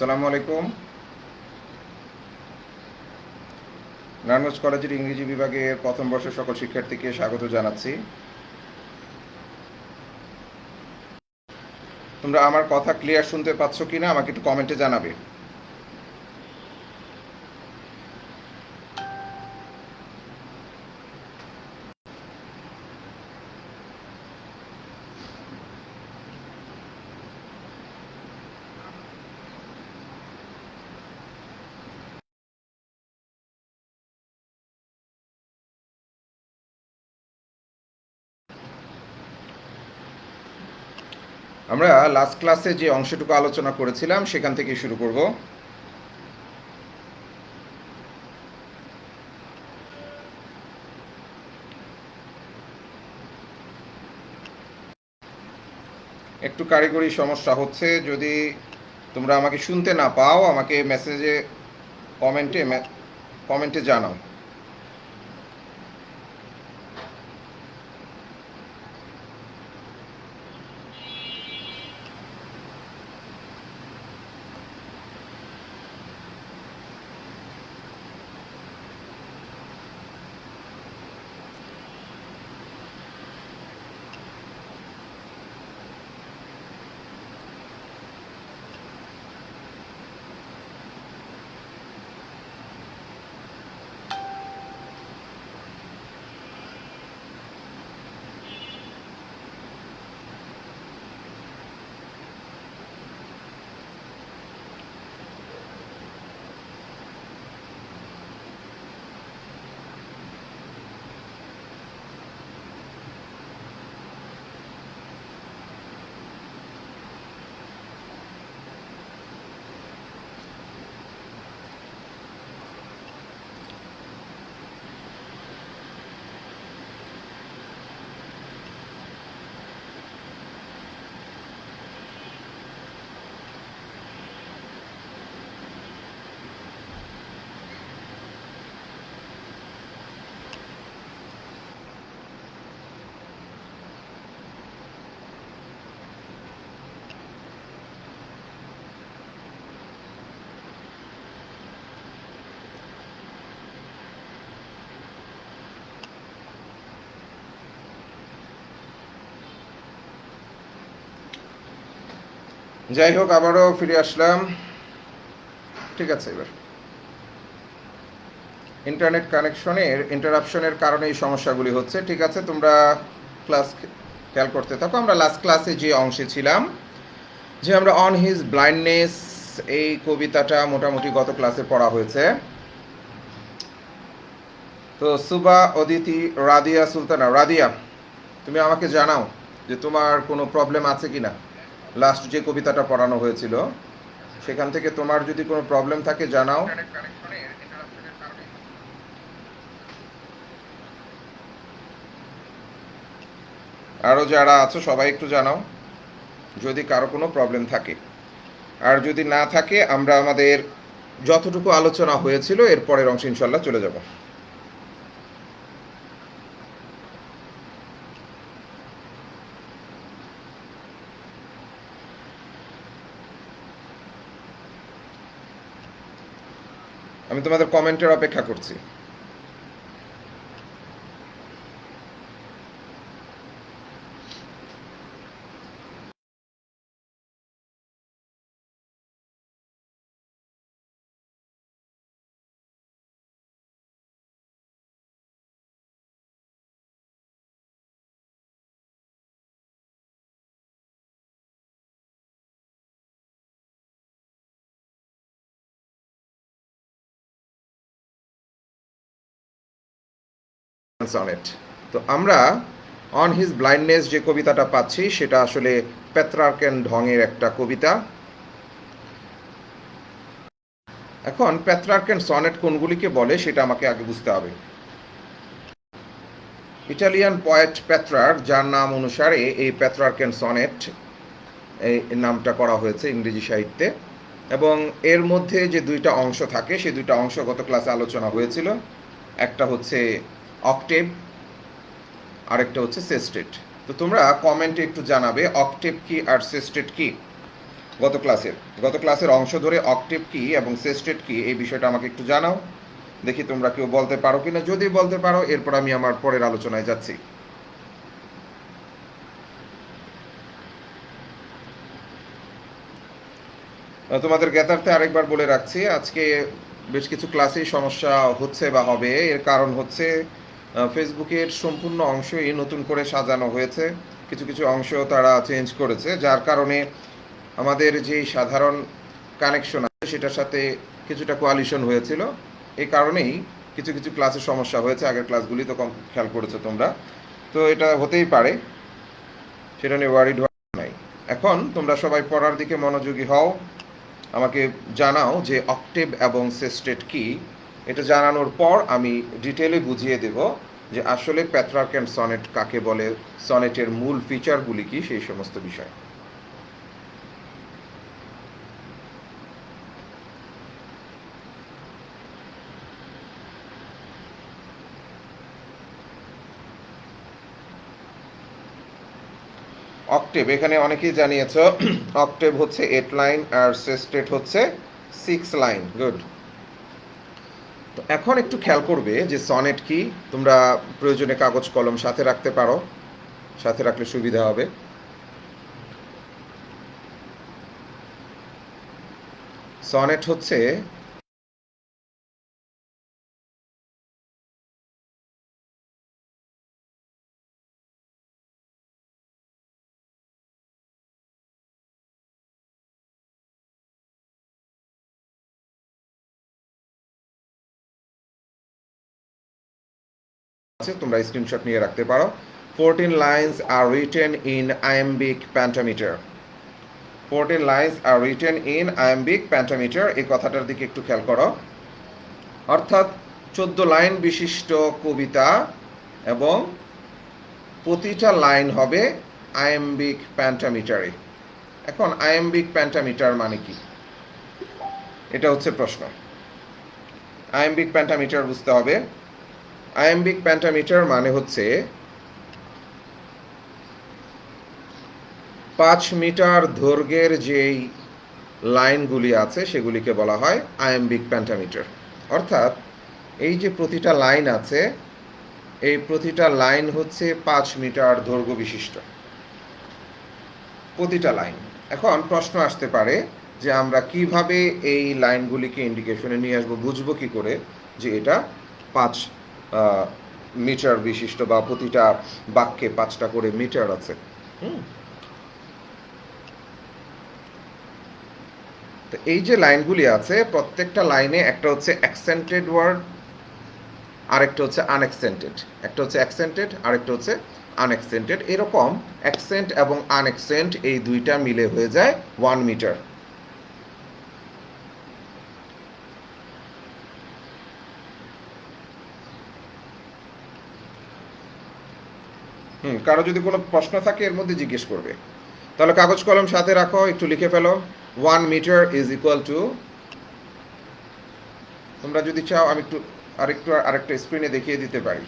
আসসালামু আলাইকুম। নারায়ণগঞ্জ কলেজের ইংরেজি বিভাগের প্রথম বর্ষের সকল শিক্ষার্থীকে স্বাগত জানাচ্ছি। তোমরা আমার কথা ক্লিয়ার শুনতে পাচ্ছ কিনা আমাকে একটু কমেন্টে জানাবে। আমরা লাস্ট ক্লাসে যে অংশটুকু আলোচনা করেছিলাম সেখান থেকে শুরু করব। একটু কারিগরি সমস্যা হচ্ছে, যদি তোমরা আমাকে শুনতে না পাও আমাকে মেসেজে কমেন্টে জানাও। যাই হোক, আবারও ফিরে আসলাম। ঠিক আছে, এবার ইন্টারনেট কানেকশনের ইন্টারাপশনের কারণে এই সমস্যাগুলি হচ্ছে। ঠিক আছে, তোমরা ক্লাস খেয়াল করতে থাকো। আমরা লাস্ট ক্লাসে যে অংশে ছিলাম, যে আমরা অন হিজ ব্লাইন্ডনেস, এই কবিতাটা মোটামুটি গত ক্লাসে পড়া হয়েছে। তো সুবা অদিতি রাদিয়া সুলতানা, রাদিয়া তুমি আমাকে জানাও যে তোমার কোনো প্রবলেম আছে কিনা। লাস্ট যে কবিতাটা পড়ানো হয়েছিল সেখান থেকে তোমার যদি কোনো প্রবলেম থাকে জানাও। আরও যারা আছো সবাই একটু জানাও যদি কারো কোনো প্রবলেম থাকে। আর যদি না থাকে আমরা আমাদের যতটুকু আলোচনা হয়েছিল এর পরের অংশে ইনশাল্লাহ চলে যাব। আমি তোমাদের কমেন্টের অপেক্ষা করছি। সনেট। তো আমরা অন হিজ ব্লাইন্ডনেস যে কবিতাটা পাচ্ছি সেটা আসলে পেত্রার্কেন ঢঙের একটা কবিতা। এখন পেত্রার্কেন সনেট কোনগুলিকে বলে সেটা আমাকে আগে বুঝতে হবে। ইটালিয়ান পয়েট পেত্রার, যার নাম অনুসারে এই পেত্রার্কেন সনেট এই নামটা করা হয়েছে ইংরেজি সাহিত্যে, এবং এর মধ্যে যে দুইটা অংশ থাকে সেই দুইটা অংশ গত ক্লাসে আলোচনা হয়েছিল। একটা হচ্ছে অক্টেভ, আরেকটা হচ্ছে সেস্টেট। তো তোমরা কমেন্টে একটু জানাবে অক্টেভ কি আর সেস্টেট কি। গত ক্লাসের অংশ ধরে অক্টেভ কি এবং সেস্টেট কি এই বিষয়টা আমাকে একটু জানাও। দেখি তোমরা কেউ বলতে পারো কিনা। যদি বলতে পারো এরপর আমি আমার পরের আলোচনায় যাচ্ছি। তোমাদের জ্ঞাতার্থে আরেকবার বলে রাখছি, আজকে বেশ কিছু ক্লাসেই সমস্যা হচ্ছে বা হবে। এর কারণ হচ্ছে ফেসবুকের সম্পূর্ণ অংশই নতুন করে সাজানো হয়েছে, কিছু কিছু অংশ তারা চেঞ্জ করেছে, যার কারণে আমাদের যে সাধারণ কানেকশন আছে সেটার সাথে কিছুটা কোয়ালিশন হয়েছিল। এই কারণেই কিছু কিছু ক্লাসে সমস্যা হয়েছে। আগের ক্লাসগুলি তো কম খেয়াল করেছো তোমরা, তো এটা হতেই পারে, সেটা নিয়ে ওয়ারিড হওয়ার নাই। এখন তোমরা সবাই পড়ার দিকে মনোযোগী হও। আমাকে জানাও যে অক্টেভ এবং সেস্টেট কি। এটা জানানোর পর আমি ডিটেলে বুঝিয়ে দেব যে আসলে পেট্রার্ক অ্যান্ড সনেট কাকে বলে, সনেটের মূল ফিচারগুলি কি, সেই সমস্ত বিষয়। অক্টেভ এখানে অনেকেই জানিয়েছ, অক্টেভ হচ্ছে 8 লাইন আর সেস্টেট হচ্ছে 6 লাইন। গুড। তো এখন একটু খেয়াল করবে যে সনেট কি। তোমরা প্রয়োজনে কাগজ কলম সাথে রাখতে পারো, সাথে রাখলে সুবিধা হবে। সনেট হচ্ছে তোমরা স্ক্রিনশট নিয়ে রাখতে পারো। 14 lines are written in iambic pentameter. 14 lines are written in iambic pentameter। এই কথাটার দিকে একটু খেয়াল করো। অর্থাৎ 14 লাইন বিশিষ্ট কবিতা এবং প্রতিটা লাইন হবে আয়াম্বিক প্যান্টামিটারে। এখন আয়াম্বিক প্যান্টামিটার মানে কি, এটা হচ্ছে প্রশ্ন। আয়াম্বিক প্যান্টামিটার বুঝতে হবে। আয়াম্বিক প্যান্টামিটার মানে হচ্ছে 5 মিটার দৈর্ঘ্যের যেই লাইনগুলি আছে সেগুলিকে বলা হয় আয়াম্বিক প্যান্টামিটার। অর্থাৎ এই যে প্রতিটা লাইন আছে, এই প্রতিটা লাইন হচ্ছে 5 মিটার দৈর্ঘ্য বিশিষ্ট, প্রতিটা লাইন। এখন প্রশ্ন আসতে পারে যে আমরা কিভাবে এই লাইনগুলিকে ইন্ডিকেশনে নিয়ে আসবো, বুঝবো কি করে যে এটা 5 মিটার বিশিষ্ট বা প্রতিটা বাক্যে 5টা করে মিটার আছে। তো এই যে লাইনগুলি আছে, প্রত্যেকটা লাইনে একটা হচ্ছে অ্যাকসেন্টেড ওয়ার্ড, আরেকটা হচ্ছে আনএক্সেন্টেড। একটা হচ্ছে অ্যাকসেন্টেড, আরেকটা হচ্ছে আনএক্সেন্টেড। এরকম অ্যাকসেন্ট এবং আনএক্সেন্ট এই দুইটা মিলে হয়ে যায় 1 মিটার। কারো যদি কোনো প্রশ্ন থাকে এর মধ্যে জিজ্ঞেস করবে। তাহলে কাগজ কলম সাথে রাখো, একটু লিখে ফেলো। 1 মিটার ইজ ইকুয়াল টু, তোমরা যদি চাও আমি একটু আরেকটা স্ক্রিনে দেখিয়ে দিতে পারি।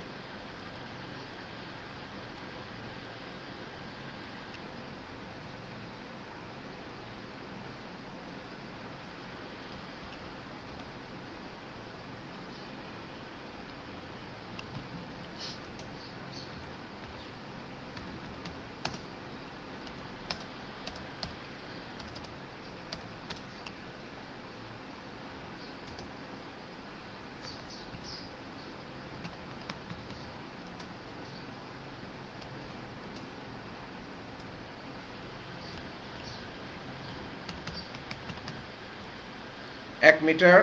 এক মিটার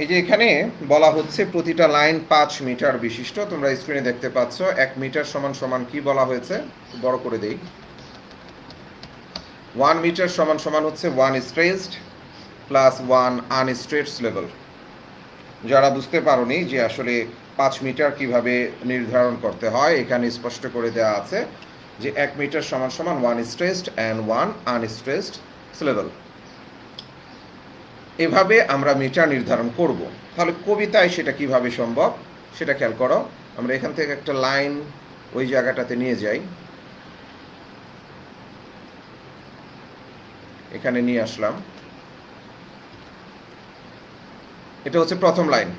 এই যে এখানে বলা হচ্ছে প্রতিটা লাইন 5 মিটার বিশিষ্ট। তোমরা স্ক্রিনে দেখতে পাচ্ছ 1 মিটার সমান সমান কি বলা হয়েছে, বড় করে দেই। 1 মিটার সমান সমান হচ্ছে 1 স্ট্রেচড প্লাস 1 আনস্ট্রেচড লেভেল। যারা বুঝতে পারোনি যে আসলে 5 মিটার কিভাবে নির্ধারণ করতে হয়, এখানে স্পষ্ট করে দেওয়া আছে যে 1 মিটার সমান সমান 1 স্ট্রেচড অ্যান্ড 1 আনস্ট্রেচড লেভেল। এভাবে আমরা মিটার নির্ধারণ করব। তাহলে কবিতায় সেটা কিভাবে সম্ভব সেটা খেয়াল করো। আমরা এখান থেকে একটা লাইন ওই জায়গাটাতে নিয়ে যাই, এখানে নিয়ে আসলাম। এটা হচ্ছে প্রথম লাইন,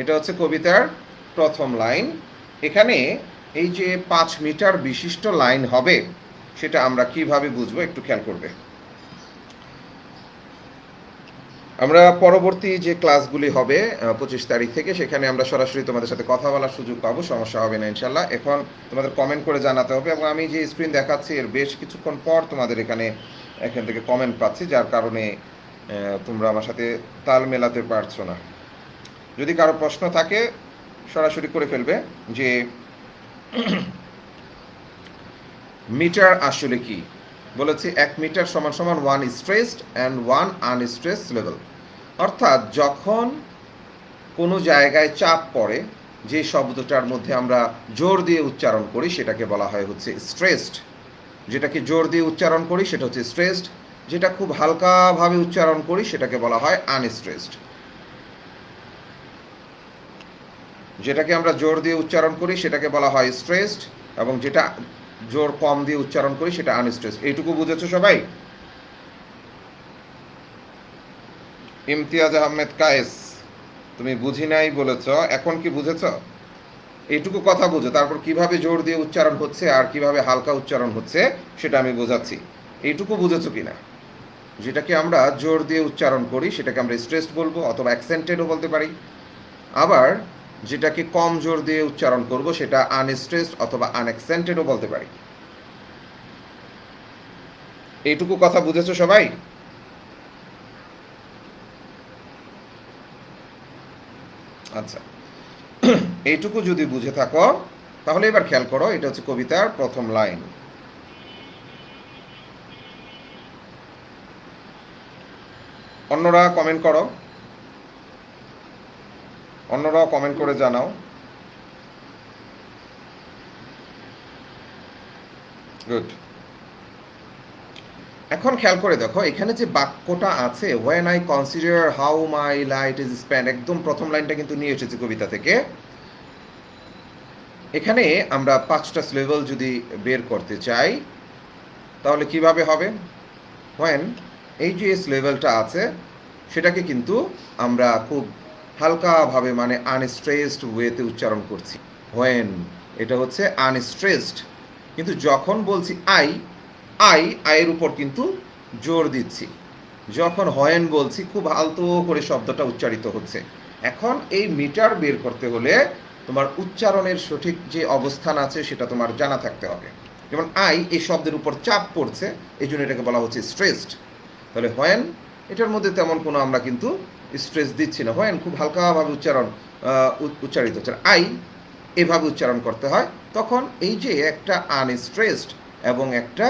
এটা হচ্ছে কবিতার প্রথম লাইন। এখানে এই যে 5 মিটার বিশিষ্ট লাইন হবে সেটা আমরা কিভাবে বুঝবো একটু খেয়াল করবে। আমরা পরবর্তী যে ক্লাসগুলি হবে 25 তারিখ থেকে, সেখানে আমরা সরাসরি তোমাদের সাথে কথা বলার সুযোগ পাবো, সমস্যা হবে না ইনশাল্লাহ। এখন তোমাদের কমেন্ট করে জানাতে হবে, এবং আমি যে স্ক্রিন দেখাচ্ছি এর বেশ কিছুক্ষণ পর তোমাদের এখান থেকে কমেন্ট পাচ্ছি, যার কারণে তোমরা আমার সাথে তাল মেলাতে পারছো না। যদি কারো প্রশ্ন থাকে সরাসরি করে ফেলবে যে মিটার আসলে কি। বলেছি 1 মিটার সমান সমান 1 স্ট্রেসড অ্যান্ড 1 আনস্ট্রেসড লেভেল। অর্থাৎ যখন কোনো জায়গায় চাপ পড়ে, যে শব্দটার মধ্যে আমরা জোর দিয়ে উচ্চারণ করি সেটাকে বলা হয় হচ্ছে স্ট্রেসড। যেটাকে জোর দিয়ে উচ্চারণ করি সেটা হচ্ছে স্ট্রেসড, যেটা খুব হালকাভাবে উচ্চারণ করি সেটাকে বলা হয় আনস্ট্রেসড। যেটাকে আমরা জোর দিয়ে উচ্চারণ করি সেটাকে বলা হয় স্ট্রেসড, এবং যেটা জোর কম দিয়ে উচ্চারণ করি সেটা আনস্ট্রেসড। এইটুকু বুঝেছো সবাই? ইমতিয়াজ আহমেদ কায়েস, তুমি বুঝি নাই বলেছ, এখন কি বুঝেছ? এইটুকু কথা বুঝো, তারপর কিভাবে জোর দিয়ে উচ্চারণ হচ্ছে আর কিভাবে হালকা উচ্চারণ হচ্ছে সেটা আমি বোঝাচ্ছি। এইটুকু বুঝেছো কিনা? যেটাকে আমরা জোর দিয়ে উচ্চারণ করি সেটাকে আমরা স্ট্রেসড বলবো, অথবা অ্যাকসেন্টেডও বলতে পারি। আবার যেটাকে কম জোর দিয়ে উচ্চারণ করব সেটা আনস্ট্রেসড অথবা আনঅ্যাকসেন্টেডও বলতে পারি। এইটুকু কথা বুঝেছো সবাই? আচ্ছা, এইটুকু যদি বুঝে থাকো তাহলে এবার খেয়াল করো, এটা হচ্ছে কবিতার প্রথম লাইন। অন্যরা কমেন্ট করো, অন্যরাও কমেন্ট করে জানাও। গুড। এখন খেয়াল করে দেখো, এখানে যে বাক্যটা আছে, when I consider how my light is spend, একদম প্রথম লাইনটা কিন্তু নিয়ে এসেছে কবিতা থেকে। এখানে আমরা 5টা সিলেবল যদি বের করতে চাই তাহলে কিভাবে হবে? হোয়েন, এই যে সিলেবলটা আছে সেটাকে কিন্তু আমরা খুব হালকাভাবে, মানে আনস্ট্রেসড ওয়েতে উচ্চারণ করছি। হোয়েন, এটা হচ্ছে আনস্ট্রেসড। কিন্তু যখন বলছি আই, আয়ের উপর কিন্তু জোর দিচ্ছি। যখন হোয়েন বলছি খুব আলতো করে শব্দটা উচ্চারিত হচ্ছে। এখন এই মিটার বের করতে হলে তোমার উচ্চারণের সঠিক যে অবস্থান আছে সেটা তোমার জানা থাকতে হবে। যেমন আই, এই শব্দের উপর চাপ পড়ছে, এই জন্য এটাকে বলা হচ্ছে স্ট্রেসড। তাহলে হোয়েন, এটার মধ্যে তেমন কোনো আমরা কিন্তু স্ট্রেস দিচ্ছি না। হোয়েন খুব হালকাভাবে উচ্চারিত হচ্ছে। আই এভাবে উচ্চারণ করতে হয়। তখন এই যে একটা আনস্ট্রেসড এবং একটা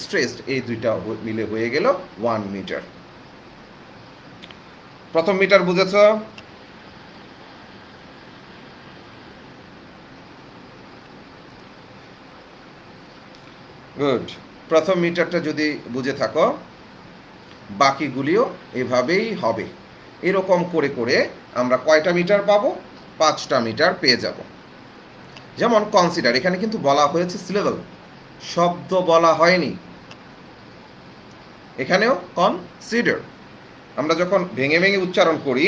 স্ট্রেসড, এই দুইটা মিলে হয়ে গেল 1 মিটার। প্রথম মিটার বুঝেছ? গুড। প্রথম মিটারটা যদি বুঝে থাকো বাকিগুলিও এভাবেই হবে। এরকম করে করে আমরা কয়টা মিটার পাবো? 5টা মিটার পেয়ে যাব। যেমন কনসিডার, এখানে কিন্তু বলা হয়েছে সিলেবল, শব্দ বলা হয়নি। এখানেও কনসিডার। আমরা যখন ভেঙে ভেঙে উচ্চারণ করি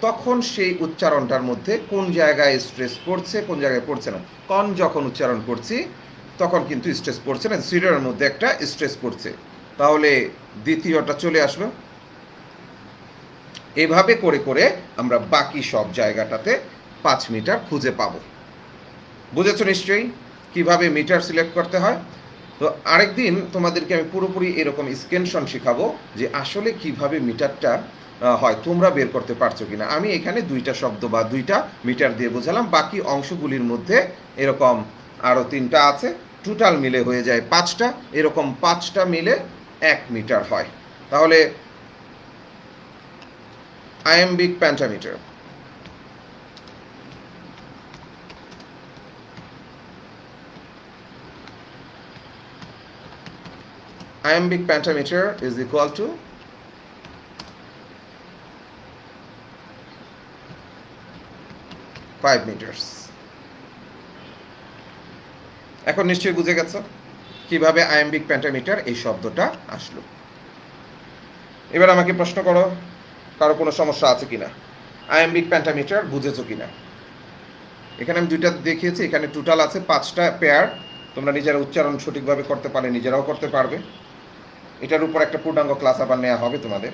তখন সেই উচ্চারণটার মধ্যে কোন জায়গায় স্ট্রেস পড়ছে কোন জায়গায় পড়ছে না। কন যখন উচ্চারণ করছি তখন কিন্তু স্ট্রেস পড়ছে না, সিডারের মধ্যে একটা স্ট্রেস পড়ছে, তাহলে দ্বিতীয়টা চলে আসবে। এভাবে করে করে আমরা বাকি সব জায়গাটাতে 5 মিটার খুঁজে পাবো। বুঝেছো নিশ্চয়ই কিভাবে মিটার সিলেক্ট করতে হয়? তো আরেকদিন তোমাদেরকে আমি পুরোপুরি এরকম স্কেনশন শেখাবো যে আসলে কিভাবে মিটারটা হয়, তোমরা বের করতে পারছো কিনা। আমি এখানে 2টা শব্দ বা 2টা মিটার দিয়ে বোঝালাম, বাকি অংশগুলির মধ্যে এরকম আরও 3টা আছে, টোটাল মিলে হয়ে যায় 5টা। এরকম 5টা মিলে 1 মিটার হয়। তাহলে iambic pentameter, iambic pentameter is equal to 5 metres. এখন নিশ্চয়ই বুঝে গেছো কিভাবে আয়াম্বিক পেন্টামিটার এই শব্দটা আসলো। এবার আমাকে প্রশ্ন করো, কারো কোনো সমস্যা আছে কিনা, আয়াম্বিক পেন্টামিটার বুঝেছো কিনা। এখানে আমি দুইটা দেখিয়েছি, এখানে টোটাল আছে 5টা পেয়ার। তোমরা নিজেরা উচ্চারণ সঠিকভাবে করতে পারলে নিজেরাও করতে পারবে। এটার উপর একটা পূর্ণাঙ্গ ক্লাস আবার নেওয়া হবে তোমাদের।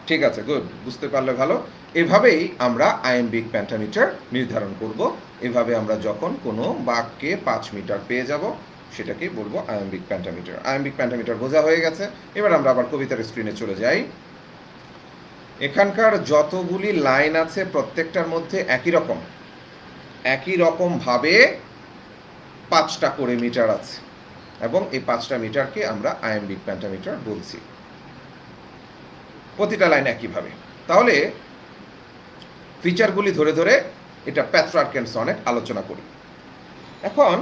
ঠিক আছে, গুড, বুঝতে পারলে ভালো। এভাবেই আমরা আয়াম্বিক পেন্টামিটার নির্ধারণ করব। এভাবে আমরা যখন কোনো বাক্যে 5 মিটার পেয়ে যাব সেটাকেই বলবো আয়াম্বিক পেন্টামিটার। আয়াম্বিক পেন্টামিটার বোঝা হয়ে গেছে। এবার আমরা আবার কবিতার স্ক্রিনে চলে যাই। এখানকার যতগুলি লাইন আছে প্রত্যেকটার মধ্যে একই রকম ভাবে 5টা করে মিটার আছে এবং এই 5টা মিটারকে আমরা আয়াম্বিক পেন্টামিটার বলছি, প্রতিটা লাইন একইভাবে। তাহলে ফিচারগুলি ধরে ধরে এটা পেত্রার্ক এন্ড সনেট আলোচনা করি। এখন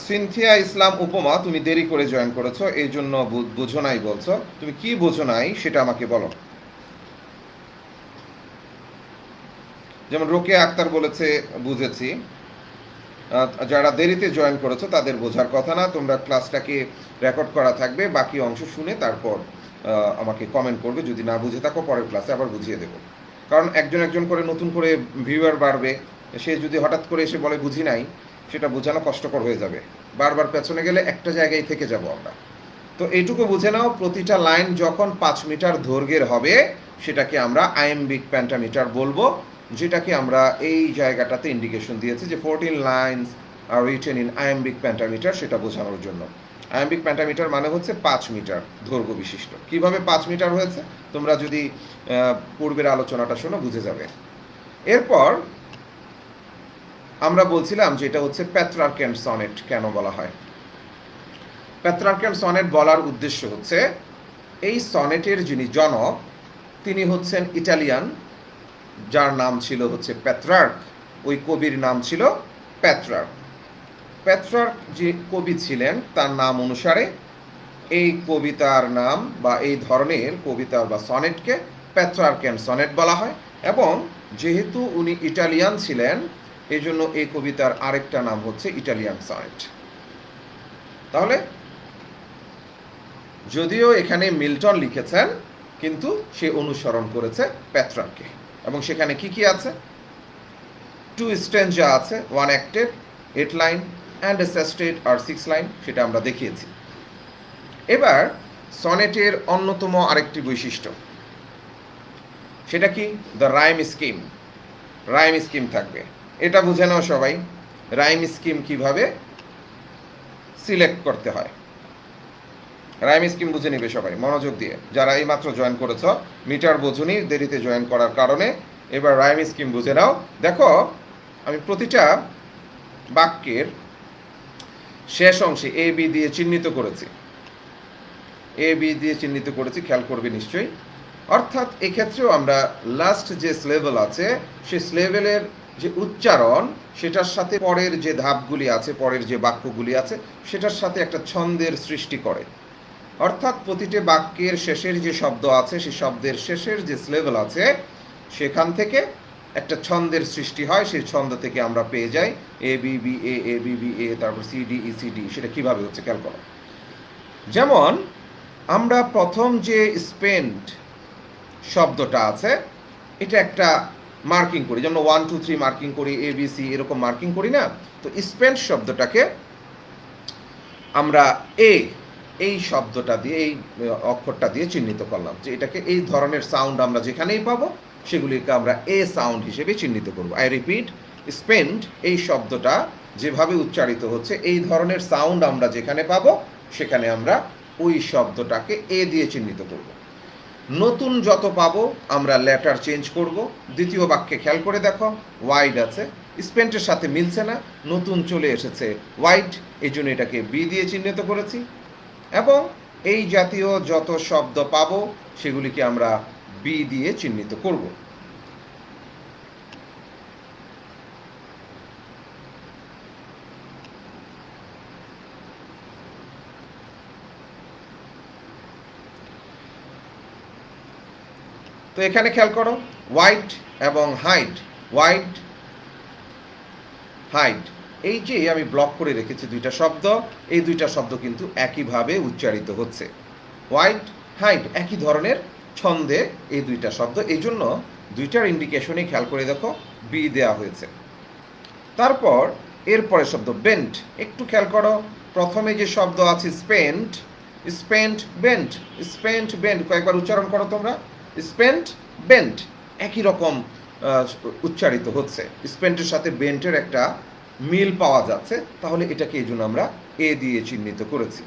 সিনথিয়া ইসলাম উপমা, তুমি দেরি করে জয়েন করেছো এই জন্য বুঝো নাই বলছো। তুমি কি বুঝো নাই সেটা আমাকে বলো। যেমন রোকেয়া আক্তার বলেছে বুঝেছি। যারা দেরিতে জয়েন করেছো তাদের বোঝার কথা না, তোমরা ক্লাসটাকে রেকর্ড করা থাকবে, বাকি অংশ শুনে তারপর আমাকে কমেন্ট করবে। যদি না বুঝে থাকো পরের ক্লাসে আবার বুঝিয়ে দেবো। কারণ একজন করে নতুন করে ভিউয়ার বাড়বে, সে যদি হঠাৎ করে এসে বলে বুঝি নাই, সেটা বোঝানো কষ্টকর হয়ে যাবে। বারবার পেছনে গেলে একটা জায়গায় থেকে যাব আমরা। তো এইটুকু বুঝে নাও, প্রতিটা লাইন যখন 5 মিটার দৈর্ঘ্যের হবে সেটাকে আমরা আয়াম্বিক পেন্টামিটার বলবো, যেটাকে আমরা এই জায়গাটাতে ইন্ডিকেশন দিয়েছি যে 14 lines are written in iambic pentameter, সেটা বোঝানোর জন্য। আয়াম্বিক পেন্টামিটার মানে হচ্ছে 5 মিটার দৈর্ঘ্য বিশিষ্ট। কিভাবে 5 মিটার হয়েছে তোমরা যদি পূর্বের আলোচনাটা শোনো বুঝে যাবে। এরপর আমরা বলছিলাম যে এটা হচ্ছে পেত্রার্ক এন্ড সনেট কেন বলা হয়। পেত্রার্ক এন্ড সনেট বলার উদ্দেশ্য হচ্ছে এই সনেটের যিনি জনক তিনি হচ্ছেন ইটালিয়ান, যার নাম ছিল হচ্ছে পেত্রার্ক। ওই কবির নাম ছিল পেত্রার্ক। পেত্রার্ক যে কবি ছিলেন তার নাম অনুসারে এই কবিতার নাম বা এই ধরনের কবিতা বা সনেটকে পেত্রার্ক এন্ড সনেট বলা হয়। এবং যেহেতু উনি ইটালিয়ান ছিলেন এই জন্য এই কবিতার আরেকটা নাম হচ্ছে ইটালিয়ান সনেট। তাহলে যদিও এখানে মিল্টন লিখেছেন কিন্তু সে অনুসরণ করেছে পেত্রার্ককে। এবং সেখানে কি কি আছে, 2 স্ট্যাঞ্জা আছে, 1 octet 8 line and a sestet আর 6 লাইন, সেটা আমরা দেখিয়েছি। এবার সনেটের অন্যতম আরেকটি বৈশিষ্ট্য, সেটা কি, the rhyme scheme. Rhyme scheme থাকবে, এটা বুঝে নাও সবাই। রাইম স্কিম কিভাবে সিলেক্ট করতে হয়, রাইম স্কিম বুঝে নিবে সবাই মনোযোগ দিয়ে। যারা এই মাত্র জয়েন করেছ, মিটার বোঝুনি দেরিতে জয়েন করার কারণে, এবার রাইম স্কিম বুঝে নাও। দেখো আমি প্রতিটা বাক্যের শেষ অংশে এ বি দিয়ে চিহ্নিত করেছি, এ বি দিয়ে চিহ্নিত করেছি, খেয়াল করবে নিশ্চয়ই। অর্থাৎ এক্ষেত্রেও আমরা লাস্ট যে স্লেভেল আছে সেই স্লেভেলের যে উচ্চারণ সেটার সাথে পরের যে ধাপগুলি আছে, পরের যে বাক্যগুলি আছে সেটার সাথে একটা ছন্দের সৃষ্টি করে। অর্থাৎ প্রতিটি বাক্যের শেষের যে শব্দ আছে সেই শব্দের শেষের যে স্লেভেল আছে সেখান থেকে একটা ছন্দের সৃষ্টি হয়। সেই ছন্দ থেকে আমরা পেয়ে যাই A B B A B B A, তারপর C D E C D. সেটা কিভাবে হচ্ছে খেয়াল করো। যেমন আমরা প্রথম যে স্পেন্ড শব্দটা আছে এটা একটা মার্কিং করি, যেমন 1 2 3 মার্কিং করি, এ বি সি এরকম মার্কিং করি না। তো স্পেন্ড শব্দটাকে আমরা এই শব্দটা দিয়ে, এই অক্ষরটা দিয়ে চিহ্নিত করলাম যে এটাকে এই ধরনের সাউন্ড আমরা যেখানেই পাবো সেগুলিকে আমরা এ সাউন্ড হিসেবে চিহ্নিত করব। আই রিপিট, স্পেন্ড এই শব্দটা যেভাবে উচ্চারিত হচ্ছে এই ধরনের সাউন্ড আমরা যেখানে পাবো সেখানে আমরা ওই শব্দটাকে এ দিয়ে চিহ্নিত করব। নতুন যত পাবো আমরা লেটার চেঞ্জ করব। দ্বিতীয় বাক্যে খেয়াল করে দেখো, ওয়াইড আছে, স্পেন্টের সাথে মিলছে না, নতুন চলে এসেছে ওয়াইড, এই জন্য এটাকে বি দিয়ে চিহ্নিত করেছি। এবং এই জাতীয় যত শব্দ পাবো সেগুলিকে আমরা বি দিয়ে চিহ্নিত করব। তো এখানে খেয়াল করো, হোয়াইট এবং হাইড, হোয়াইট হাইড, এই যে আমি ব্লক করে রেখেছি দুইটা শব্দ, এই দুইটা শব্দ কিন্তু একইভাবে উচ্চারিত হচ্ছে। হোয়াইট হাইড একই ধরনের ছন্দে এই দুইটা শব্দ, এই জন্য দুইটার ইন্ডিকেশনে খেয়াল করে দেখো বি দেওয়া হয়েছে। তারপর এরপরে শব্দ বেন্ট, একটু খেয়াল করো, প্রথমে যে শব্দ আছে spent, spent bent, spent bent, কয়েকবার উচ্চারণ করো তোমরা, স্পেন্ট বেন্ট, একই রকম উচ্চারিত হচ্ছে। স্পেন্টের সাথে বেন্টের একটা মিল পাওয়া যাচ্ছে, তাহলে এটাকে এই জন্য আমরা এ দিয়ে চিহ্নিত করেছি।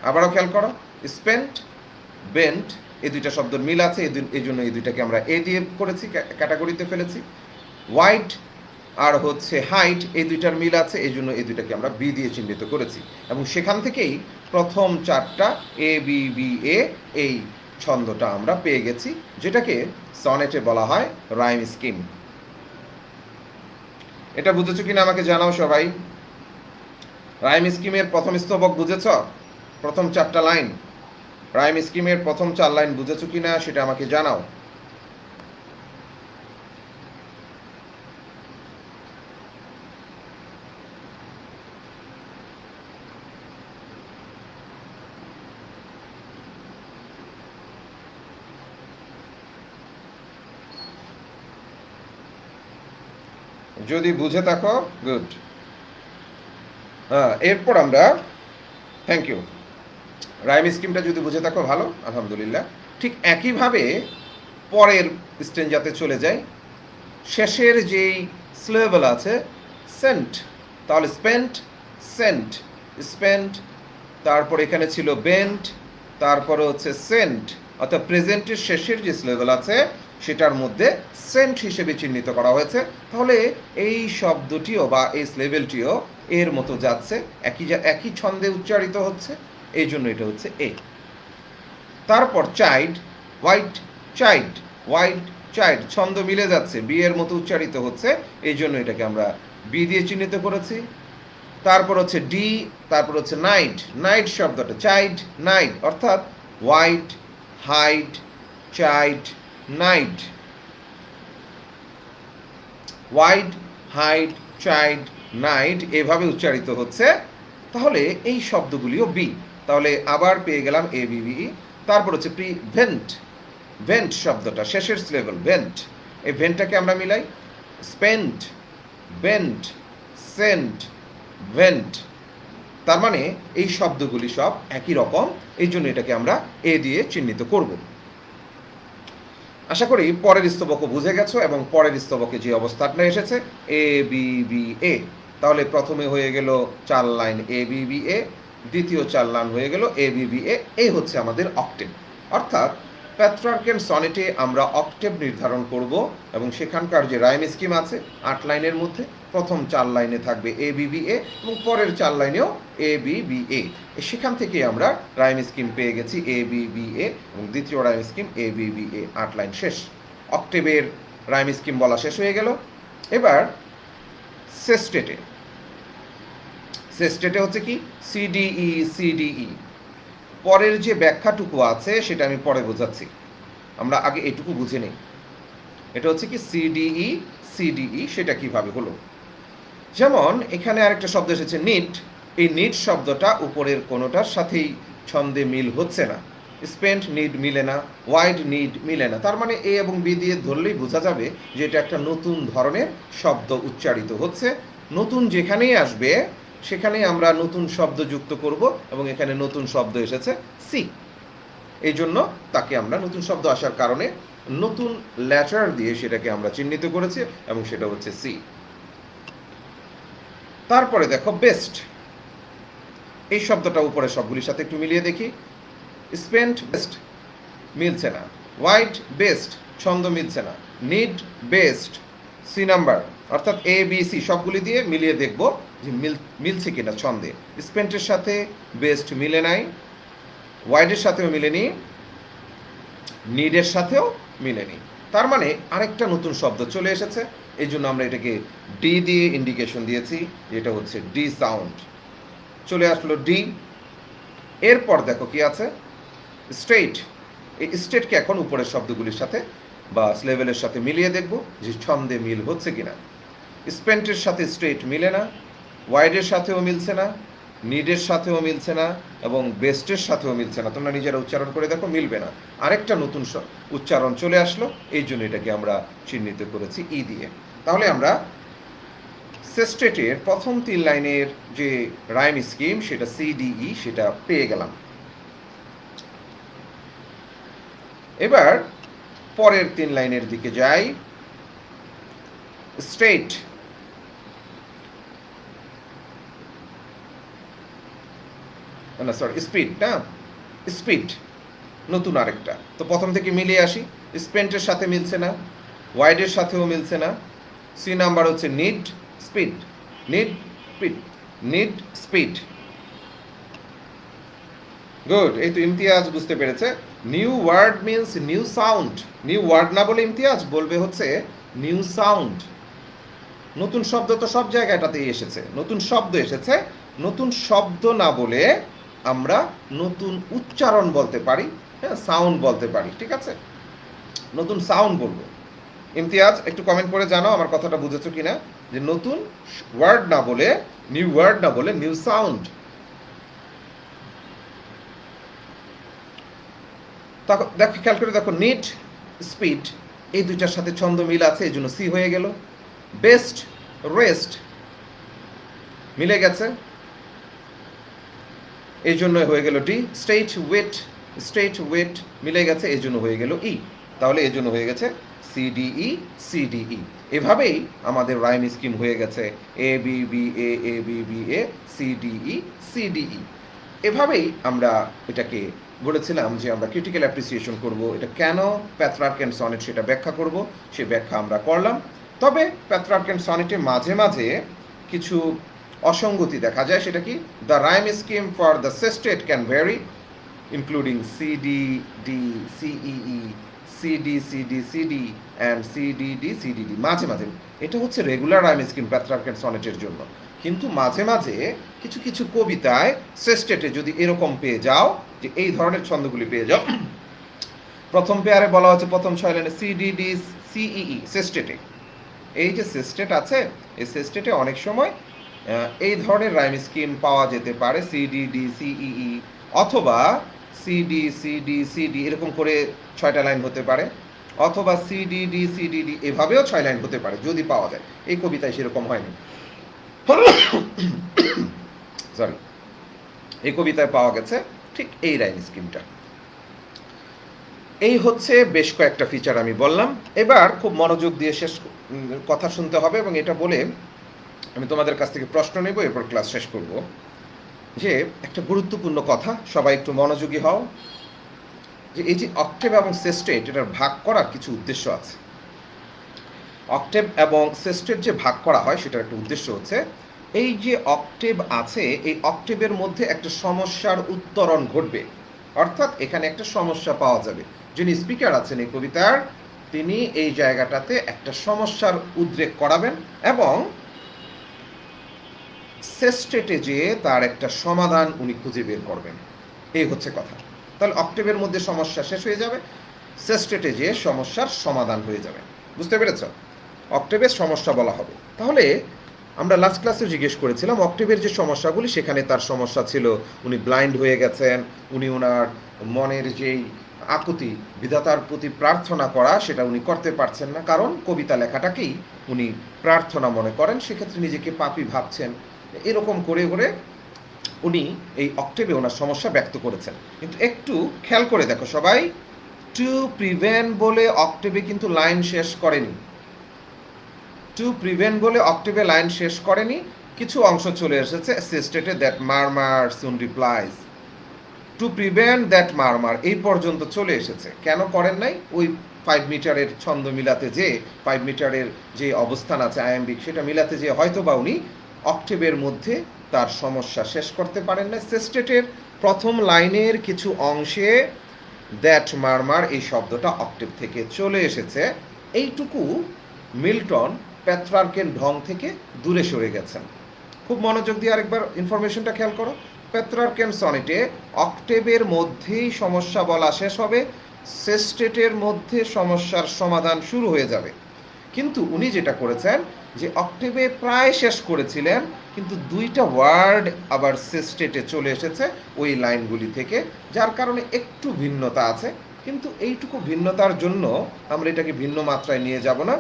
আবারও খেয়াল করো, স্পেন্ট বেন্ট, এই দুইটা শব্দের মিল আছে, এই জন্য এই দুইটাকে আমরা এ দিয়ে করেছি, ক্যাটাগরিতে ফেলেছি। হোয়াইট আর হচ্ছে হাইট, এই দুইটার মিল আছে, এই জন্য এই দুইটাকে আমরা বি দিয়ে চিহ্নিত করেছি, এবং সেখান থেকেই প্রথম চারটা এ বি বি এ এই ছন্দটা আমরা পেয়ে গেছি, যেটাকে সনেটে বলা হয় রাইম স্কিম। এটা বুঝেছো কিনা আমাকে জানাও সবাই। রাইম স্কিমের প্রথম স্তবক বুঝেছ? প্রথম চারটা লাইন, রাইম স্কিমের প্রথম 4 লাইন বুঝেছো কিনা সেটা আমাকে জানাও। যদি বুঝে থাকো গুড। এরপর আমরা, থ্যাংক ইউ, রাইম স্কিমটা যদি বুঝে থাকো ভালো, আলহামদুলিল্লাহ। ঠিক একইভাবে পরের স্টেঞ্জাতে চলে যাই, শেষের যেই সিলেবল আছে সেন্ট, তাহলে স্পেন্ট সেন্ট, স্পেন্ট, তারপর এখানে ছিল বেন্ট, তারপরে হচ্ছে সেন্ট, অর্থাৎ প্রেজেন্টের শেষের যে সিলেবল আছে সেটার মধ্যে সেন্ট হিসেবে চিহ্নিত করা হয়েছে, তাহলে এই শব্দটিও বা এই সিলেবলটিও এর মতো যাচ্ছে, একই ছন্দে উচ্চারিত হচ্ছে, এই জন্য এটা হচ্ছে এ। তারপর child, white child, white child, ছন্দ মিলে যাচ্ছে, বি এর মতো উচ্চারিত হচ্ছে, এই জন্য এটাকে আমরা বি দিয়ে চিহ্নিত করেছি। তারপর হচ্ছে ডি, তারপর হচ্ছে নাইট, নাইট শব্দটা চাইল্ড নাইট, অর্থাৎ white height child night, white height child night, এভাবে উচ্চারিত হচ্ছে, তাহলে এই শব্দগুলিও বি। তাহলে আবার পেয়ে গেলাম এ বি বি। তারপর হচ্ছে প্রিভেন্ট, ভেন্ট শব্দটা শেষের সিলেবল ভেন্ট, এই ভেন্টটাকে আমরা মিলাই, স্পেন্ট বেন্ট সেন্ট ভেন্ট, তার মানে এই শব্দগুলি সব একই রকম, এই জন্য এটাকে আমরা এ দিয়ে চিহ্নিত করব। আশা করি পরের স্তবকও বুঝে গেছো, এবং পরের স্তবকে যে অবস্থাটা এসেছে এ বি বি এ, তাহলে প্রথমে হয়ে গেল 4 লাইন এ বি বি এ, দ্বিতীয় 4 লাইন হয়ে গেল এ বি বি এ, এই হচ্ছে আমাদের অক্টেভ। অর্থাৎ পেট্রার্কেন সনেটে আমরা অক্টেভ নির্ধারণ করব, এবং সেখানকার যে রাইম স্কিম আছে 8 লাইনের মধ্যে প্রথম 4 লাইনে থাকবে এ বি বি এ, এবং পরের 4 লাইনেও এ বি বি এ, সেখান থেকে আমরা রাইম স্কিম পেয়ে গেছি এ বি বি এ, এবং দ্বিতীয় রাইম স্কিম এ বি বি এ, 8 লাইন শেষ। অক্টেভের রাইম স্কিম বলা শেষ হয়ে গেল। এবার সেস্টেটে, সেস্টেটে হচ্ছে কি সিডিই সিডিই, পরের যে ব্যাখ্যাটুকু আছে সেটা আমি পরে বোঝাচ্ছি, আমরা আগে এটুকু বুঝে নিই। এটা হচ্ছে কি সিডিই সিডিই, সেটা কিভাবে হলো। যেমন এখানে আরেকটা শব্দ এসেছে নিট, এই নিট শব্দটা উপরের কোনোটার সাথেই ছন্দে মিল হচ্ছে না, স্পেন্ট নিড মিলে না, ওয়াইড নিড মিলে না, তার মানে এ এবং বি দিয়ে ধরলেই বোঝা যাবে যে এটা একটা নতুন ধরনের শব্দ উচ্চারিত হচ্ছে। নতুন যেখানেই আসবে সেখানেই আমরা নতুন শব্দ যুক্ত করব, এবং এখানে নতুন শব্দ এসেছে সি, এই জন্য তাকে আমরা নতুন শব্দ আসার কারণে নতুন লেটার দিয়ে সেটাকে আমরা চিহ্নিত করেছি, এবং সেটা হচ্ছে সি। তারপরে দেখো বেস্ট, এই শব্দটা উপরে সবগুলির সাথে একটু মিলিয়ে দেখি, স্পেন্ট বেস্ট মিলছে না, হোয়াইট বেস্ট ছন্দ মিলছে না, নিড বেস্ট সি নাম্বার, অর্থাৎ এ বি সি সবগুলি দিয়ে মিলিয়ে দেখব যে মিলছে কিনা ছন্দে। স্পেন্টের সাথে বেস্ট মিলে নাই, হোয়াইটের সাথেও মিলেনি, নিডের সাথেও মিলেনি, তার মানে আরেকটা নতুন শব্দ চলে এসেছে, এই জন্য আমরা এটাকে ডি দিয়ে ইন্ডিকেশন দিয়েছি, এটা হচ্ছে ডি সাউন্ড, চলে আসলো ডি। এরপর দেখো কি আছে, স্ট্রেট, এই স্টেটকে এখন উপরের শব্দগুলির সাথে বা লেভেলের সাথে মিলিয়ে দেখব যে ছন্দে মিল হচ্ছে কিনা। স্পেন্টের সাথে স্ট্রেট মিলে না, ওয়াইডের সাথেও মিলছে না, নিডের সাথেও মিলছে না, এবং বেস্টের সাথেও মিলছে না। তোমরা নিজেরা উচ্চারণ করে দেখো, মিলবে না। আরেকটা নতুন উচ্চারণ চলে আসলো, এই জন্য এটাকে আমরা চিহ্নিত করেছি ই দিয়ে। তাহলে আমরা সেস্টেটের প্রথম 3 লাইনের যে রাইম স্কিম সেটা সিডিই সেটা পেয়ে গেলাম। এবার পরের 3 লাইনের দিকে যাই। স্ট্রেট, না সরি স্পিড, না স্পিড নতুন আরেকটা। তো প্রথম থেকে মিলিয়ে আসি। স্পেন্টের সাথে মিলছে না, ওয়াইডের সাথেও মিলছে না। সি নাম্বার হচ্ছে need speed, need speed, need speed. Good, এই তো ইমতিয়াজ বুঝতে পেরেছে। New word means new sound. New word না বলে ইমতিয়াজ বলবে হচ্ছে নিউ সাউন্ড। নতুন শব্দ তো সব জায়গাটাতেই এসেছে, নতুন শব্দ এসেছে। নতুন শব্দ না বলে আমরা নতুন উচ্চারণ বলতে পারি, হ্যাঁ, সাউন্ড বলতে পারি, ঠিক আছে? নতুন সাউন্ড বলবো। ইমতিয়াজ একটু কমেন্ট করে জানাও আমার কথাটা বুঝেছো কিনা, যে নতুন ওয়ার্ড না বলে, নিউ ওয়ার্ড না বলে নিউ সাউন্ড। দেখো, খেয়াল করে দেখো, নিড স্পিড এই দুইটার সাথে ছন্দ মিল আছে, এই জন্য সি হয়ে গেল। বেস্ট রেস্ট মিলে গেছে, এই জন্য হয়ে গেল ডি। স্ট্রেট ওয়েট মিলে গেছে, এই জন্য হয়ে গেল ই। তাহলে এই জন্য হয়ে গেছে সিডিই সিডিই। এভাবেই আমাদের রাইম স্কিম হয়ে গেছে এ B B A B B A CDE CDE. এভাবেই আমরা এটাকে বলেছিলাম যে আমরা ক্রিটিক্যাল অ্যাপ্রিসিয়েশন করব। এটা কেন পেত্রার্ক অ্যান্ড সনেট সেটা ব্যাখ্যা করব, সে ব্যাখ্যা আমরা করলাম। তবে পেত্রার্ক অ্যান্ড সনেটে মাঝে মাঝে কিছু অসঙ্গতি দেখা যায়। সেটা কি? The rhyme scheme for the sestet can vary including C D D C E E, C D C D C D and C D D C D D. মাঝে মাঝে এটা হচ্ছে regular rhyme scheme Petrarch and সনেটের জন্য। কিন্তু মাঝে মাঝে কিছু কিছু কবিতায় সেস্টেটে যদি এরকম পেয়ে যাও, যে এই ধরনের ছন্দগুলি পেয়ে যাও, প্রথম পেয়ারে বলা হচ্ছে প্রথম 6 লাইনে সিডিডি সিইই সেস্টেটে। এই যে সেস্টেট আছে, এই সেস্টেটে অনেক সময় এই ধরনের রাইম স্কিম পাওয়া যেতে পারে, সিডিডি সিইই অথবা সিডি সিডি সিডি এরকম করে 6টা লাইন হতে পারে, অথবা সিডিডি সিডিডি এভাবেও 6 লাইন হতে পারে যদি পাওয়া যায়। এই কবিতায় সেরকম হয়নি, সরি, এই কবিতায় পাওয়া গেছে ঠিক এই রাইম স্কিমটা। এই হচ্ছে বেশ কয়েকটা ফিচার আমি বললাম। এবার খুব মনোযোগ দিয়ে শেষ কথা শুনতে হবে, এবং এটা বলে আমি তোমাদের কাছ থেকে প্রশ্ন নেব, এরপর ক্লাস শেষ করব। যে একটা গুরুত্বপূর্ণ কথা, সবাই একটু মনোযোগী হও, যে এই যে অক্টেভ এবং সেস্টেট এটার ভাগ করার কিছু উদ্দেশ্য আছে। অক্টেভ এবং সেস্টেট যে ভাগ করা হয় সেটার একটা উদ্দেশ্য হচ্ছে এই যে অক্টেভ আছে, এই অক্টেভের মধ্যে একটা সমস্যার উত্তরণ ঘটবে, অর্থাৎ এখানে একটা সমস্যা পাওয়া যাবে। যিনি স্পিকার আছেন এই কবিতার, তিনি এই জায়গাটাতে একটা সমস্যার উদ্রেক করাবেন এবং সেস্টেটে যে তার একটা সমাধান উনি খুঁজে বের করবেন। এই হচ্ছে কথা। তাহলে অক্টেভের মধ্যে সমস্যা শেষ হয়ে যাবে, সেস্টেটে যে সমস্যার সমাধান হয়ে যাবে। বুঝতে পেরেছ? অক্টেভের সমস্যা বলা হবে। তাহলে আমরা লাস্ট ক্লাসে জিজ্ঞেস করেছিলাম অক্টেভের যে সমস্যাগুলি, সেখানে তার সমস্যা ছিল উনি ব্লাইন্ড হয়ে গেছেন, উনি ওনার মনের যেই আকুতি বিধাতার প্রতি প্রার্থনা করা সেটা উনি করতে পারছেন না, কারণ কবিতা লেখাটাকেই উনি প্রার্থনা মনে করেন, সেক্ষেত্রে নিজেকে পাপী ভাবছেন। এরকম করে করে উনি এই অক্টেভে ওনার সমস্যা ব্যক্ত করেছেন। কিন্তু একটু খেয়াল করে দেখো সবাই, টু প্রিভেন্ট বলে অক্টেভে কিন্তু লাইন শেষ করেনি। টু প্রিভেন্ট বলে অক্টেভে লাইন শেষ করেনি, কিছু অংশ চলে এসেছে সেস্টেটে, that murmur soon replies. To prevent that murmur এই পর্যন্ত চলে এসেছে। কেন করেন নাই? ওই 5 মিটারের ছন্দ মিলাতে, যে 5 মিটারের যে অবস্থান আছে আয়াম্বিক, সেটা মিলাতে যে হয়তো বা উনি অক্টেভের মধ্যে তার সমস্যা শেষ করতে পারেন না। সেস্টেটের প্রথম লাইনের কিছু অংশে দ্যাট মারমার এই শব্দটা অক্টেভ থেকে চলে এসেছে। এইটুকু মিল্টন পেত্রার্কের ঢং থেকে দূরে সরে গেছেন। খুব মনোযোগ দিয়ে আরেকবার ইনফরমেশনটা খেয়াল করো। পেত্রার্কেন সনেটে অক্টেভের মধ্যেই সমস্যা বলা শেষ হবে, সেস্টেটের মধ্যে সমস্যার সমাধান শুরু হয়ে যাবে। কিন্তু উনি যেটা করেছেন যে অক্টেভে প্রায় শেষ করেছিলেন, কিন্তু দুইটা ওয়ার্ড আবার সেস্টেটে চলে এসেছে ওই লাইনগুলি থেকে, যার কারণে একটু ভিন্নতা আছে। কিন্তু এইটুকু ভিন্নতার জন্য আমরা এটাকে ভিন্ন মাত্রায় নিয়ে যাব না,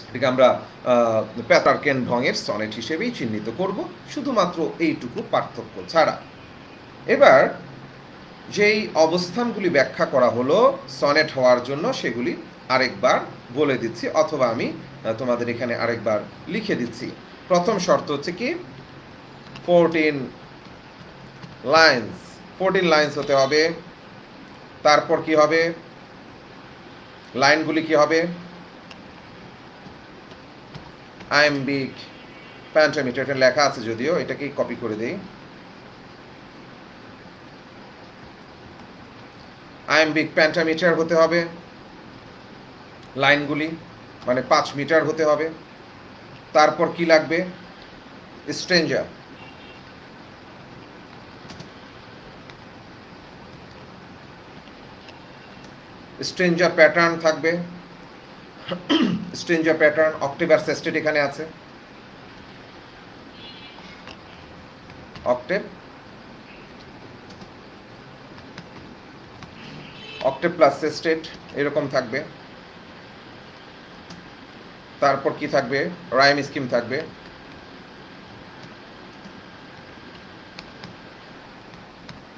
এটাকে আমরা পেত্রার্কেন ঢঙের সনেট হিসেবেই চিহ্নিত করব, শুধুমাত্র এইটুকু পার্থক্য ছাড়া। এবার যেই অবস্থানগুলি ব্যাখ্যা করা হলো সনেট হওয়ার জন্য, সেগুলি আরেকবার বলে দিচ্ছি, অথবা আমি তোমাদের এখানে আরেকবার লিখে দিচ্ছি। প্রথম শর্ত হচ্ছে কি 14 লাইন্স, 14 লাইন্স হতে হবে। তারপর কি হবে, লাইনগুলি কি হবে, আইএমবিক পেন্টামিটার, এটা লেখা আছে যদিও, এটাকেই কপি করে দেই। আইএমবিক পেন্টামিটার হতে হবে লাইনগুলি, মানে 5 মিটার হতে হবে। তারপর কি লাগবে, স্ট্রেঞ্জার, স্ট্রেঞ্জার প্যাটার্ন থাকবে। স্ট্রেঞ্জার প্যাটার্ন অক্টেভ আর সেস্টেট এখানে আছে, অক্টেভ, অক্টেভ প্লাস সেস্টেট এরকম থাকবে। তারপর কি থাকবে, রাইম স্কিম থাকবে।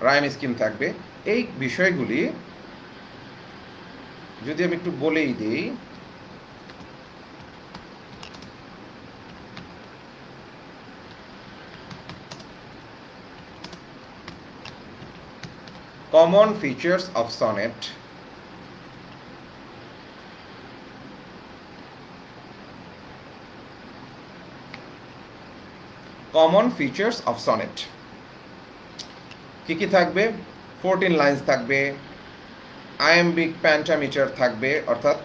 রাইম স্কিম থাকবে। এই বিষয়গুলি যদি আমি একটু বলেই দিই, common features of sonnet, common features of sonnet কি কি থাকবে, 14 লাইন্স থাকবে, আইএমবিক পেন্টামিটার থাকবে, অর্থাৎ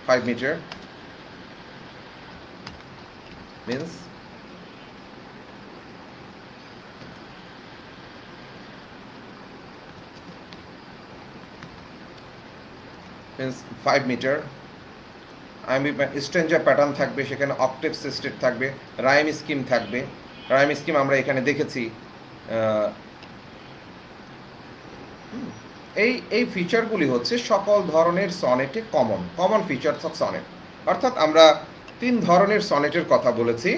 5 metre, means means 5 metre. Iambic স্ট্রেঞ্জার প্যাটার্ন থাকবে, সেখানে অক্টেভ সিস্টেট থাকবে, রাইম স্কিম থাকবে। রাইম স্কিম আমরা এখানে দেখেছি। এই ফিচারগুলি হচ্ছে সকল ধরনের সনেটে কমন ফিচারস অফ সনেট। অর্থাৎ আমরা 3 ধরনের সনেটের কথা বলেছি,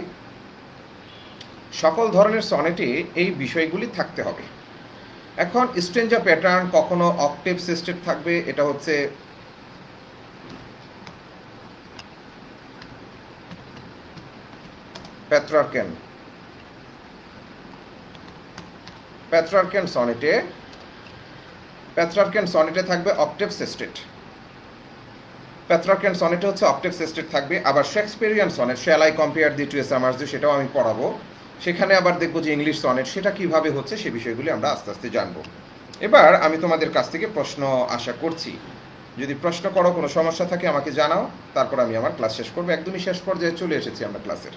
সকল ধরনের সনেটে এই বিষয়গুলি থাকতে হবে। এখন স্ট্রেঞ্জার প্যাটার্ন কখনো অক্টেভ সিস্টেট থাকবে, এটা হচ্ছে পেত্রার্কেন সনেটে থাকবে অক্টেভ সিস্টেট। পেত্রার্কেন সনেটে হচ্ছে অক্টেভ সিস্টেট থাকবে। আবার Shakespearean sonnet, shall I compare thee to a summer's, সেটাও আমি পড়াবো। সেখানে আবার দেখবো যে ইংলিশ সনেট সেটা কিভাবে হচ্ছে, সে বিষয়গুলি আমরা আস্তে আস্তে জানবো। এবার আমি তোমাদের কাছ থেকে প্রশ্ন আশা করছি, যদি প্রশ্ন করো, কোনো সমস্যা থাকে আমাকে জানাও, তারপর আমি আমার ক্লাস শেষ করবো। একদমই শেষ পর্যায়ে চলে এসেছি আমরা ক্লাসের।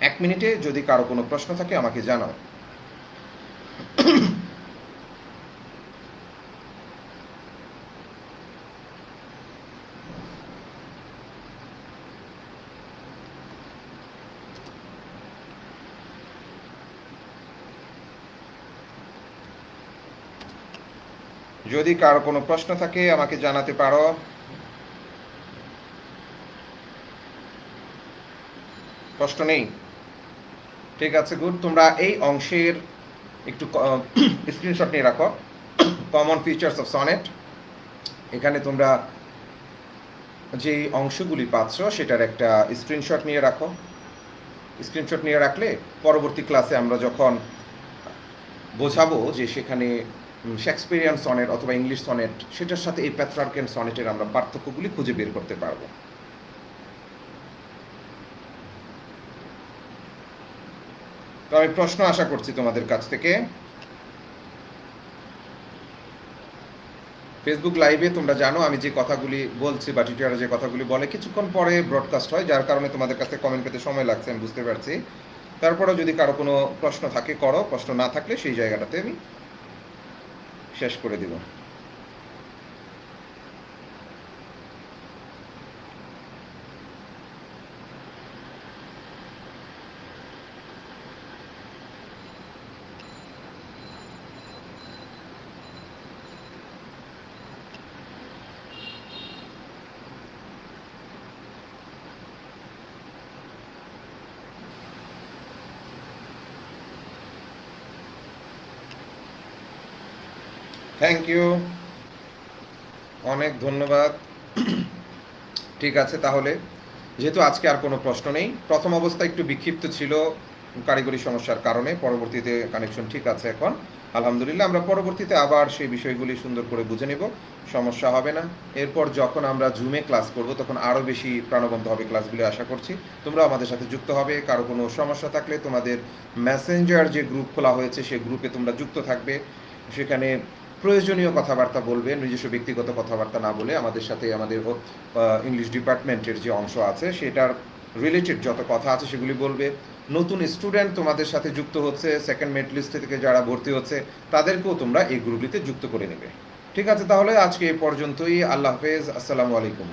1 মিনিটে যদি কারো কোনো প্রশ্ন থাকে আমাকে জানাও। যদি কারো কোনো প্রশ্ন থাকে আমাকে জানাতে পারো। প্রশ্ন নেই? ঠিক আছে, গুড। তোমরা এই অংশের একটু স্ক্রিনশট নিয়ে রাখো, কমন ফিচার্স অফ সনেট। এখানে তোমরা যে অংশগুলি পাচ্ছ সেটার একটা স্ক্রিনশট নিয়ে রাখো। স্ক্রিনশট নিয়ে রাখলে পরবর্তী ক্লাসে আমরা যখন বোঝাবো যে সেখানে শেক্সপিয়ারিয়ান সনেট অথবা ইংলিশ সনেট, সেটার সাথে এই পেত্রার্কেন সনেটের আমরা পার্থক্যগুলি খুঁজে বের করতে পারবো। তো আমি প্রশ্ন আশা করছি তোমাদের কাছ থেকে। ফেসবুক লাইভে তোমরা জানো আমি যে কথাগুলি বলছি বা টিচাররা যে কথাগুলি বলে কিছুক্ষণ পরে ব্রডকাস্ট হয়, যার কারণে তোমাদের কাছে কমেন্ট পেতে সময় লাগছে, আমি বুঝতে পারছি। তারপরেও যদি কারো কোনো প্রশ্ন থাকে করো, প্রশ্ন না থাকলে সেই জায়গাটাতে আমি শেষ করে দিব। থ্যাংক ইউ, অনেক ধন্যবাদ। ঠিক আছে, তাহলে যেহেতু আজকে আর কোনো প্রশ্ন নেই, প্রথম অবস্থায় একটু বিক্ষিপ্ত ছিল কারিগরি সমস্যার কারণে, পরবর্তীতে কানেকশন ঠিক আছে এখন আলহামদুলিল্লাহ। আমরা পরবর্তীতে আবার সেই বিষয়গুলি সুন্দর করে বুঝে নেব, সমস্যা হবে না। এরপর যখন আমরা জুমে ক্লাস করব তখন আরও বেশি প্রাণবন্ত হবে ক্লাসগুলি, আশা করছি তোমরা আমাদের সাথে যুক্ত হবে। কারো কোনো সমস্যা থাকলে তোমাদের মেসেঞ্জার যে গ্রুপ খোলা হয়েছে সেই গ্রুপে তোমরা যুক্ত থাকবে, সেখানে প্রয়োজনীয় কথাবার্তা বলবে, নিজস্ব ব্যক্তিগত কথাবার্তা না বলে আমাদের সাথে আমাদের ইংলিশ ডিপার্টমেন্টের যে অংশ আছে সেটার রিলেটেড যত কথা আছে সেগুলি বলবে। নতুন স্টুডেন্ট তোমাদের সাথে যুক্ত হচ্ছে, সেকেন্ড মেরিট লিস্ট থেকে যারা ভর্তি হচ্ছে তাদেরকেও তোমরা এই গ্রুপটিতে যুক্ত করে নেবে। ঠিক আছে, তাহলে আজকে এই পর্যন্তই। আল্লাহ হাফেজ, আসসালামু আলাইকুম।